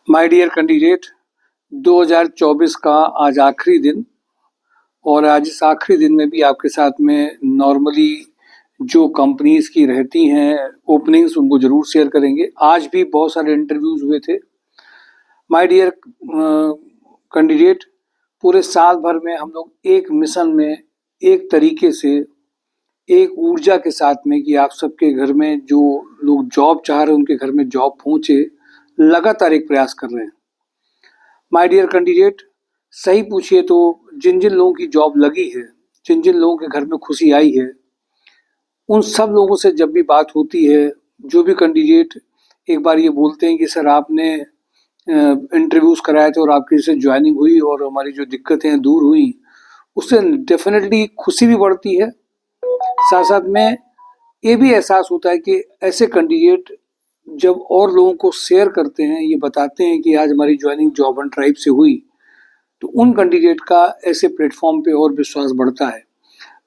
My dear candidate, 2024 का आज आखिरी दिन और आज इस आखिरी दिन में भी आपके साथ में नॉर्मली जो कंपनीज की रहती हैं ओपनिंग्स उनको जरूर शेयर करेंगे। आज भी बहुत सारे इंटरव्यूज हुए थे। माय डियर कैंडिडेट, पूरे साल भर में हम लोग एक मिशन में, एक तरीके से, एक ऊर्जा के साथ में कि आप सबके घर में जो लोग जॉब चाह रहे हैं उनके घर में जॉब पहुंचे, लगातार एक प्रयास कर रहे हैं। माय डियर कैंडिडेट, सही पूछिए तो जिन जिन लोगों की जॉब लगी है, जिन जिन लोगों के घर में खुशी आई है, उन सब लोगों से जब भी बात होती है, जो भी कैंडिडेट एक बार ये बोलते हैं कि सर आपने इंटरव्यूज कराए थे और आपकी से ज्वाइनिंग हुई और हमारी जो दिक्कतें दूर हुई, उससे डेफिनेटली खुशी भी बढ़ती है। साथ साथ में ये भी एहसास होता है कि ऐसे कैंडिडेट जब और लोगों को शेयर करते हैं, ये बताते हैं कि आज हमारी ज्वाइनिंग जॉब एंड ड्राइव से हुई, तो उन कैंडिडेट का ऐसे प्लेटफॉर्म पे और विश्वास बढ़ता है।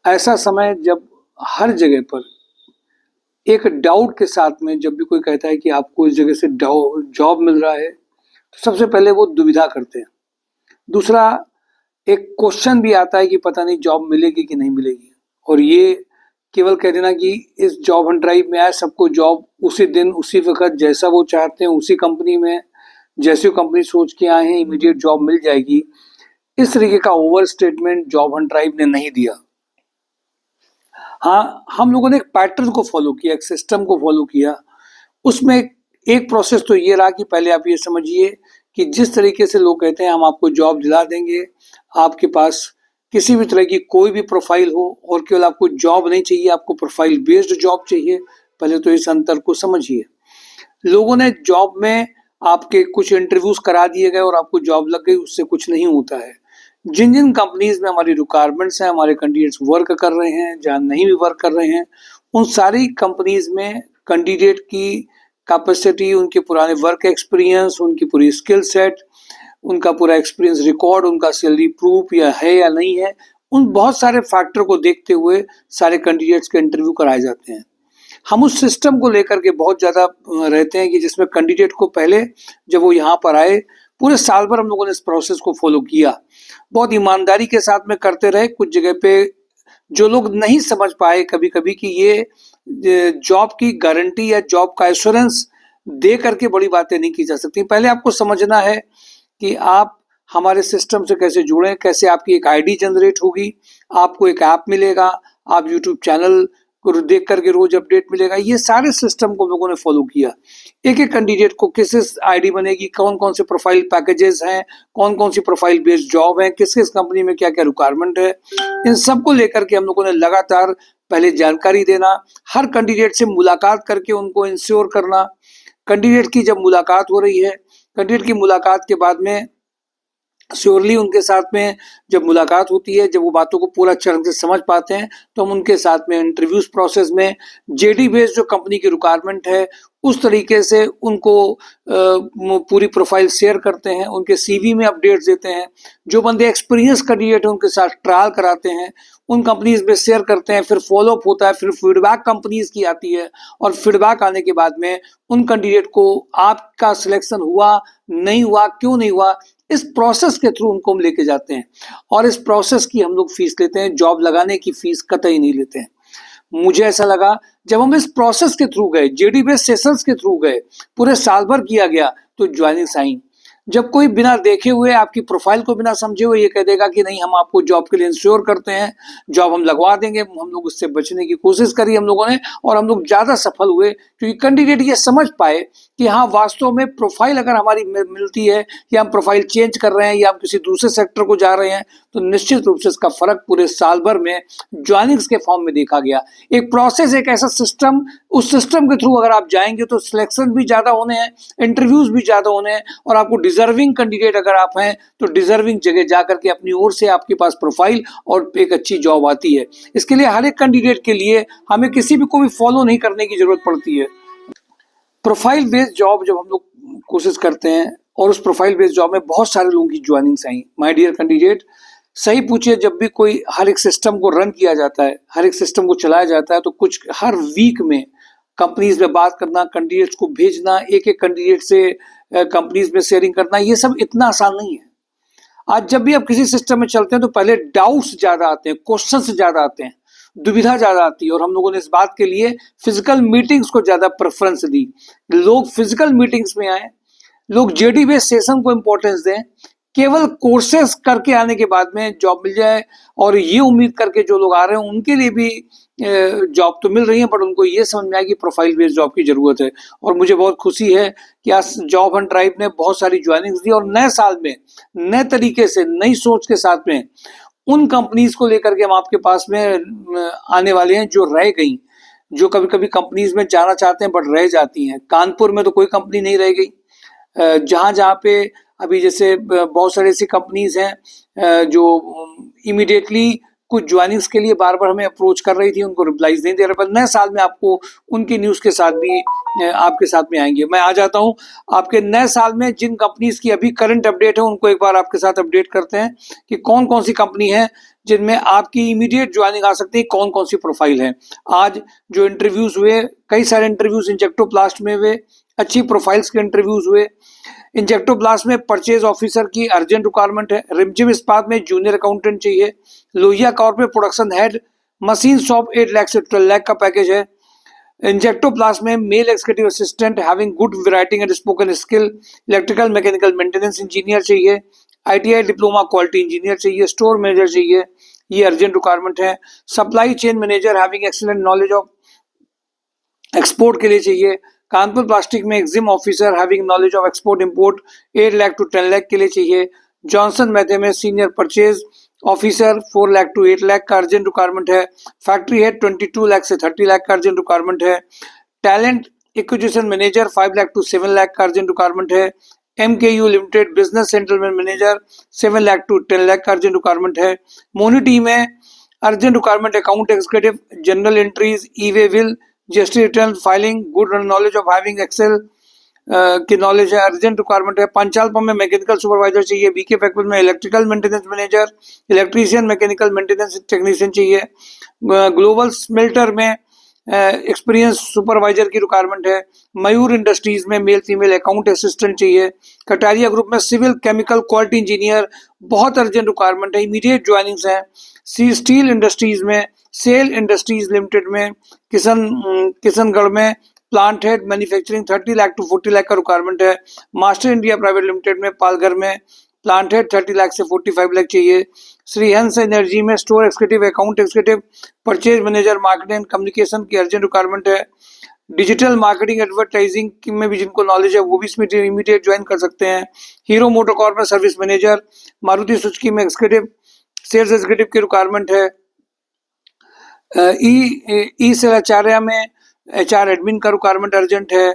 ऐसा समय जब हर जगह पर एक डाउट के साथ में जब भी कोई कहता है कि आपको इस जगह से जॉब मिल रहा है, तो सबसे पहले वो दुविधा करते हैं। दूसरा, एक क्वेश्चन भी आता है कि पता नहीं जॉब मिलेगी कि नहीं मिलेगी, और ये केवल कह देना कि इस जॉब एंड ड्राइव में आए, सबको जॉब उसी दिन उसी वक्त जैसा वो चाहते हैं उसी कंपनी में, जैसी कंपनी सोच के आए हैं इमीडिएट जॉब मिल जाएगी, इस तरीके का over statement job and drive ने नहीं दिया। हाँ, हम लोगों ने एक पैटर्न को फॉलो किया, एक सिस्टम को फॉलो किया। उसमें एक प्रोसेस तो ये रहा कि पहले आप ये समझिए कि जिस तरीके से लोग कहते हैं हम आपको जॉब दिला देंगे, आपके पास किसी भी तरह की कोई भी प्रोफाइल हो और केवल आपको जॉब नहीं चाहिए, आपको प्रोफाइल बेस्ड जॉब चाहिए, पहले तो इस अंतर को समझिए। लोगों ने जॉब में आपके कुछ इंटरव्यूज करा दिए गए और आपको जॉब लग गई, उससे कुछ नहीं होता है। जिन जिन कंपनीज में हमारी रिक्वायरमेंट्स हैं, हमारे कैंडिडेट्स वर्क कर रहे हैं, जहाँ नहीं भी वर्क कर रहे हैं, उन सारी कंपनीज में कैंडिडेट की कैपेसिटी, उनके पुराने वर्क एक्सपीरियंस, उनकी पूरी स्किल सेट, उनका पूरा एक्सपीरियंस रिकॉर्ड, उनका सैलरी प्रूफ या है या नहीं है, उन बहुत सारे फैक्टर को देखते हुए सारे कैंडिडेट्स के इंटरव्यू कराए जाते हैं। हम उस सिस्टम को लेकर के बहुत ज़्यादा रहते हैं कि जिसमें कैंडिडेट को पहले जब वो यहाँ पर आए, पूरे साल भर हम लोगों ने इस प्रोसेस को फॉलो किया, बहुत ईमानदारी के साथ में करते रहे। कुछ जगह पे जो लोग नहीं समझ पाए कभी कभी कि ये जॉब की गारंटी या जॉब का एश्योरेंस दे करके बड़ी बातें नहीं की जा सकती। पहले आपको समझना है कि आप हमारे सिस्टम से कैसे जुड़ें, कैसे आपकी एक आईडी जनरेट होगी, आपको एक ऐप मिलेगा, आप यूट्यूब चैनल को देख करके रोज अपडेट मिलेगा। ये सारे सिस्टम को लोगों ने फॉलो किया। एक एक कैंडिडेट को किस आईडी बनेगी, कौन कौन से प्रोफाइल पैकेजेस हैं, कौन कौन सी प्रोफाइल बेस्ड जॉब है, किस किस कंपनी में क्या क्या रिक्वायरमेंट है, इन सब को लेकर के हम लोगों ने लगातार पहले जानकारी देना, हर कैंडिडेट से मुलाकात करके उनको इंश्योर करना। कैंडिडेट की जब मुलाकात हो रही है, कैंडिडेट की मुलाकात के बाद में श्योरली उनके साथ में जब मुलाकात होती है, जब वो बातों को पूरा अच्छे ढंग से समझ पाते हैं, तो हम उनके साथ में इंटरव्यूज प्रोसेस में जेडी बेस्ड जो कंपनी की रिक्वायरमेंट है उस तरीके से उनको पूरी प्रोफाइल शेयर करते हैं, उनके सीवी में अपडेट्स देते हैं। जो बंदे एक्सपीरियंस कैंडिडेट हैं उनके साथ ट्रायल कराते हैं, उन कंपनीज में शेयर करते हैं, फिर फॉलोअप होता है, फिर फीडबैक कंपनीज की आती है, और फीडबैक आने के बाद में उन कैंडिडेट को आपका सिलेक्शन हुआ नहीं हुआ, क्यों नहीं हुआ, इस प्रोसेस के थ्रू उनको हम लेके जाते हैं। और इस प्रोसेस की हम लोग फीस लेते हैं, जॉब लगाने की फीस कतई नहीं लेते हैं। मुझे ऐसा लगा जब हम इस प्रोसेस के थ्रू गए, जेडी बेस्ड सेशंस के थ्रू गए, पूरे साल भर किया गया, तो ज्वाइनिंग आई। जब कोई बिना देखे हुए, आपकी प्रोफाइल को बिना समझे हुए ये कह देगा कि नहीं हम आपको जॉब के लिए इंश्योर करते हैं, जॉब हम लगवा देंगे, हम लोग उससे बचने की कोशिश करी हम लोगों ने, और हम लोग ज़्यादा सफल हुए क्योंकि कैंडिडेट ये समझ पाए कि हाँ वास्तव में प्रोफाइल अगर हमारी मिलती है या हम प्रोफाइल चेंज कर रहे हैं या हम किसी दूसरे सेक्टर को जा रहे हैं, तो निश्चित रूप से इसका फर्क पूरे साल भर में ज्वाइनिंग्स के फॉर्म में देखा गया। एक प्रोसेस, एक ऐसा सिस्टम, उस सिस्टम के थ्रू अगर आप जाएंगे तो सिलेक्शन भी ज़्यादा होने हैं, इंटरव्यूज भी ज़्यादा होने हैं, और आपको डिजर्विंग कैंडिडेट अगर आप हैं तो डिजर्विंग जगह जाकर के अपनी ओर से आपके पास प्रोफाइल और एक अच्छी जॉब आती है। इसके लिए हर एक कैंडिडेट के लिए हमें किसी भी को भी फॉलो नहीं करने की जरूरत पड़ती है। प्रोफाइल बेस्ड जॉब जब हम लोग कोशिश करते हैं, और उस प्रोफाइल बेस्ड जॉब में बहुत सारे लोगों की ज्वाइनिंग्स आई। माय डियर कैंडिडेट, सही पूछिए, जब भी कोई हर एक सिस्टम को रन किया जाता है, हर एक सिस्टम को चलाया जाता है, तो कुछ हर वीक में कंपनीज में बात करना, कैंडिडेट्स को भेजना, एक एक कैंडिडेट से कंपनीज में शेयरिंग करना, ये सब इतना आसान नहीं है। आज जब भी आप किसी सिस्टम में चलते हैं तो पहले डाउट्स ज्यादा आते हैं, क्वेश्चंस ज्यादा आते हैं, दुविधा ज्यादा आती है, और हम लोगों ने इस बात के लिए फिजिकल मीटिंग्स को ज्यादा प्रेफरेंस दी। लोग फिजिकल मीटिंग्स में आए, लोग जेडी बेस्ड सेशन को इंपॉर्टेंस दें, केवल कोर्सेस करके आने के बाद में जॉब मिल जाए, और ये उम्मीद करके जो लोग आ रहे हैं उनके लिए भी जॉब तो मिल रही है, बट उनको ये समझ में आया कि प्रोफाइल बेस्ड जॉब की जरूरत है। और मुझे बहुत खुशी है कि आज जॉब हंट ड्राइव ने बहुत सारी ज्वाइनिंग्स दी, और नए साल में नए तरीके से नई सोच के साथ में उन कंपनीज को लेकर के हम आपके पास में आने वाले हैं जो रह गई, जो कभी कभी कंपनीज में जाना चाहते हैं बट रह जाती हैं। कानपुर में तो कोई कंपनी नहीं रह गई। जहां जहां पे अभी जैसे बहुत सारी ऐसी कंपनीज हैं जो इमीडिएटली कुछ ज्वाइनिंग्स के लिए बार बार हमें अप्रोच कर रही थी, उनको रिप्लाईज नहीं दे रहे, पर नए साल में आपको उनकी न्यूज के साथ भी आपके साथ में आएंगे। मैं आ जाता हूं आपके नए साल में जिन कंपनीज की अभी करंट अपडेट है उनको एक बार आपके साथ अपडेट करते हैं कि कौन कौन सी कंपनी है जिनमें आपकी इमीडिएट ज्वाइनिंग आ सकती है, कौन कौन सी प्रोफाइल है। आज जो इंटरव्यूज हुए, कई सारे इंटरव्यूज इंजेक्टोप्लास्ट में हुए, अच्छी प्रोफाइल्स के इंटरव्यूज हुए। इंजेक्टोप्लास्ट में परचेज ऑफिसर की अर्जेंट रिक्वायरमेंट है, रिमझिम इस्पात में जूनियर अकाउंटेंट चाहिए, लोहिया कॉर्प में production head, machine shop 8 lakh से 12 लाख का पैकेज है। इंजेक्टोप्लास्ट में male executive assistant having good writing and spoken skill, electrical mechanical maintenance engineer चाहिए, आईटीआई डिप्लोमा क्वालिटी इंजीनियर चाहिए, स्टोर मैनेजर चाहिए, ये अर्जेंट रिक्वायरमेंट है। Supply chain manager having excellent knowledge of export के लिए चाहिए। कानपुर प्लास्टिक में EXIM officer having knowledge of export import 8 lakh to 10 lakh के लिए चाहिए। जॉनसन मैथे में senior purchase officer 4 lakh to 8 lakh का अर्जेंट रिक्वायरमेंट है। फैक्ट्री हेड 22 लाख से 30 लाख का अर्जेंट रिक्वायरमेंट है। Talent acquisition manager 5 lakh to 7 lakh का अर्जेंट रिक्वायरमेंट है। MKU लिमिटेड बिजनेस सेंट्रलमेंट मैनेजर 7 लाख टू 10 लाख का अर्जेंट रिक्वायरमेंट है। मोनिटी में urgent requirement account executive, general entries, e way bill, GST return filing, good knowledge of having Excel की नॉलेज है, अर्जेंट रिक्वायरमेंट है। पंचाल पंप में मैकेनिकल सुपरवाइजर चाहिए। बीके फैक्ट्री में electrical maintenance manager, electrician mechanical maintenance technician चाहिए। ग्लोबल स्मेल्टर में experience supervisor की रिक्वायरमेंट है। मयूर इंडस्ट्रीज में मेल फीमेल अकाउंट असिस्टेंट चाहिए। कटारिया ग्रुप में सिविल केमिकल क्वालिटी इंजीनियर, बहुत अर्जेंट रिक्वायरमेंट है, इमीडिएट ज्वाइनिंग्स है। सी स्टील इंडस्ट्रीज में, सेल इंडस्ट्रीज लिमिटेड में, किशनगढ़ में plant head manufacturing 30 lakh to 40 lakh का रिक्वायरमेंट है। मास्टर इंडिया प्राइवेट लिमिटेड में पालघर में प्लांट हेड 30 लाख से 45 लाख चाहिए। श्रीहंस एनर्जी में store executive, account executive, purchase manager, marketing and communication की अर्जेंट रिक्वायरमेंट है। डिजिटल मार्केटिंग एडवर्टाइजिंग में भी जिनको नॉलेज है वो भी इसमें इमीडिएट ज्वाइन कर सकते हैं। हीरो मोटोकॉर्प में सर्विस मैनेजर, मारुति सुजुकी में एग्जीक्यूटिव सेल्स एग्जीक्यूटिव की रिक्वायरमेंट है। ई सेल आचार्य में HR एडमिन का रिक्वायरमेंट अर्जेंट है।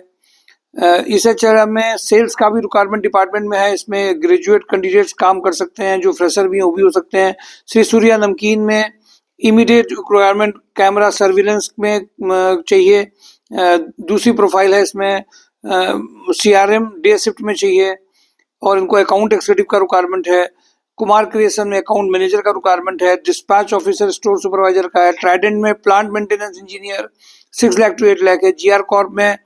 इस HR में सेल्स का भी रिक्वायरमेंट डिपार्टमेंट में है, इसमें ग्रेजुएट कैंडिडेट्स काम कर सकते हैं, जो फ्रेशर भी हैं वो भी हो सकते हैं। श्री सूर्या नमकीन में इमीडिएट रिक्वायरमेंट कैमरा सर्विलेंस में चाहिए। दूसरी प्रोफाइल है इसमें CRM डे शिफ्ट में चाहिए, और इनको अकाउंट एग्जीक्यूटिव का रिक्वायरमेंट है। कुमार क्रिएशन में अकाउंट मैनेजर का रिक्वायरमेंट है। डिस्पैच ऑफिसर स्टोर सुपरवाइजर का है। ट्राइडेंट में plant maintenance engineer 6 lakh to 8 lakh है। GR कॉर्प में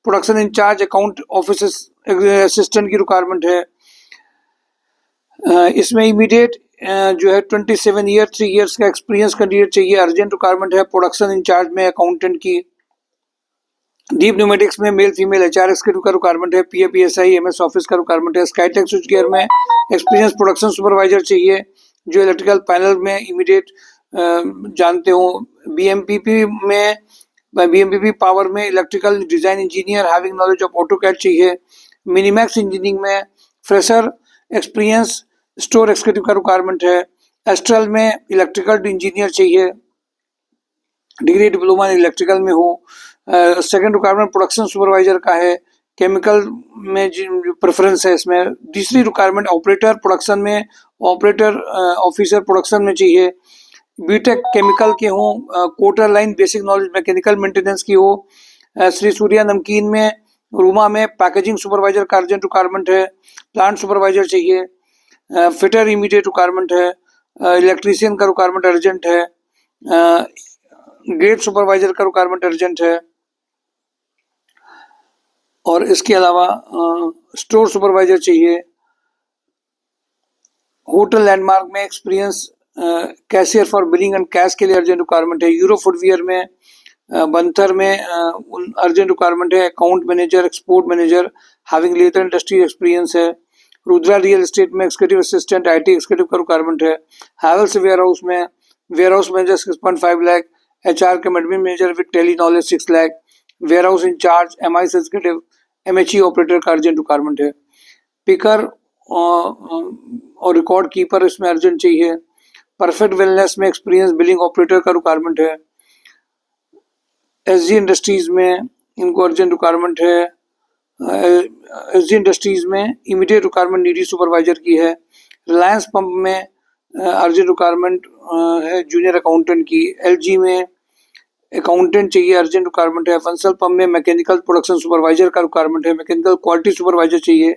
production incharge account office assistant की रिक्वायरमेंट है। इसमें इमीडिएट जो है 27 ईयर 3 इयर्स का एक्सपीरियंस कैंडिडेट चाहिए, अर्जेंट रिक्वायरमेंट है। प्रोडक्शन इंचार्ज में अकाउंटेंट की। डीप न्यूमेटिक्स में मेल फीमेल HR एग्जीक्यूटिव का रिक्वायरमेंट है। PAPSI MS ऑफिस का रिक्वायरमेंट है। स्काईटेक स्विच गियर में एक्सपीरियंस प्रोडक्शन सुपरवाइजर चाहिए, जो इलेक्ट्रिकल पैनल में इमीडिएट जानते हो। BMPP पावर में electrical design engineer having knowledge of AutoCAD चाहिए। मिनीमैक्स इंजीनियरिंग में फ्रेशर एक्सपीरियंस स्टोर एग्जीक्यूटिव का रिक्वायरमेंट है। एस्ट्रल में इलेक्ट्रिकल इंजीनियर चाहिए, डिग्री डिप्लोमा इलेक्ट्रिकल में हो। सेकंड रिक्वायरमेंट प्रोडक्शन सुपरवाइजर का है। केमिकल में प्रेफरेंस है इसमें। तीसरी रिक्वायरमेंट ऑपरेटर प्रोडक्शन में, ऑपरेटर ऑफिसर प्रोडक्शन में चाहिए। बीटेक केमिकल के हो, quarter line basic knowledge mechanical maintenance की हो। श्री सूर्या नमकीन में, रूमा में पैकेजिंग सुपरवाइजर का अर्जेंट रिक्वायरमेंट है। प्लांट सुपरवाइजर चाहिए। फिटर इमीडिएट रिक्वायरमेंट है। इलेक्ट्रीशियन का रिक्वायरमेंट अर्जेंट है। गेट सुपरवाइजर का रिक्वायरमेंट अर्जेंट है। और इसके अलावा स्टोर सुपरवाइजर चाहिए। होटल लैंडमार्क में experience cashier for billing and cash के लिए अर्जेंट रिक्वायरमेंट है। यूरो फुटवियर में बंथर में अर्जेंट रिक्वायरमेंट है। Account manager, export manager having leather industry experience है। रुद्रा रियल एस्टेट में एक्सिक्यूटिव असिस्टेंट आईटी एक्सिक्यूटिव का रिक्वायरमेंट है। हैवेल्स वेयर हाउस में warehouse manager 6.5 lakh. HR के admin manager with tally knowledge 6 lakh. Warehouse incharge MI executive MHE operator का urgent requirement है। Picker और record keeper इसमें अर्जेंट चाहिए। परफेक्ट वेलनेस में एक्सपीरियंस बिलिंग ऑपरेटर का रिक्वायरमेंट है। एसजी इंडस्ट्रीज में इनको अर्जेंट रिक्वायरमेंट है। एसजी इंडस्ट्रीज में इमीडिएट रिक्वायरमेंट नीडी सुपरवाइजर की है। रिलायंस पंप में अर्जेंट रिक्वायरमेंट है जूनियर अकाउंटेंट की। एलजी में अकाउंटेंट चाहिए, अर्जेंट रिक्वायरमेंट है। बंसल पंप में मैकेनिकल प्रोडक्शन सुपरवाइजर का रिक्वायरमेंट है। मैकेनिकल क्वालिटी सुपरवाइजर चाहिए।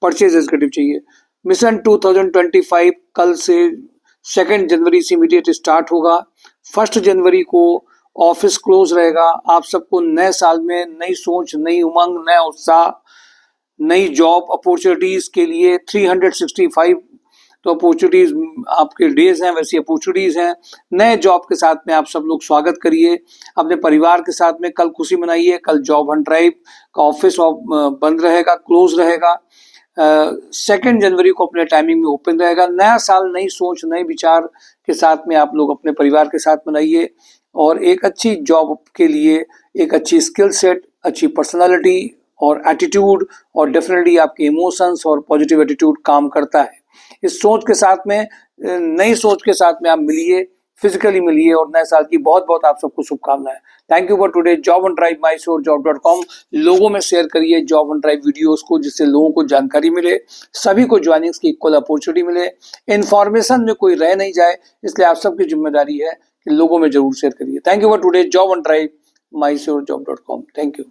परचेज एग्जीक्यूटिव चाहिए। मिशन 2025 कल से 2 जनवरी से इमीडिएट स्टार्ट होगा। 1 जनवरी को ऑफिस क्लोज रहेगा। आप सबको नए साल में नई सोच, नई उमंग, नया उत्साह, नई जॉब अपॉर्चुनिटीज के लिए 365 तो अपॉर्चुनिटीज आपके डेज हैं, वैसी अपॉर्चुनिटीज हैं। नए जॉब के साथ में आप सब लोग स्वागत करिए अपने परिवार के साथ में। कल खुशी मनाइए। कल जॉब हंट ड्राइव का ऑफिस बंद रहेगा, क्लोज रहेगा। 2 जनवरी को अपने टाइमिंग में ओपन रहेगा। नया साल नई सोच, नए विचार के साथ में आप लोग अपने परिवार के साथ मनाइए और एक अच्छी जॉब के लिए एक अच्छी स्किल सेट, अच्छी पर्सनालिटी और एटीट्यूड और डेफिनेटली आपके इमोशंस और पॉजिटिव एटीट्यूड काम करता है। इस सोच के साथ में, नई सोच के साथ में आप मिलिए, फिजिकली मिलिए और नए साल की बहुत बहुत आप सबको शुभकामनाएं। Thank you for today. Job on drive mysourjob.com लोगों में शेयर करिए जॉब ऑन ड्राइव वीडियोस को, जिससे लोगों को जानकारी मिले, सभी को ज्वाइनिंग्स की इक्वल अपॉर्चुनिटी मिले, इन्फॉर्मेशन में कोई रह नहीं जाए। इसलिए आप सबकी जिम्मेदारी है कि लोगों में जरूर शेयर करिए। Thank you for today. Job on drive mysourjob.com। Thank you.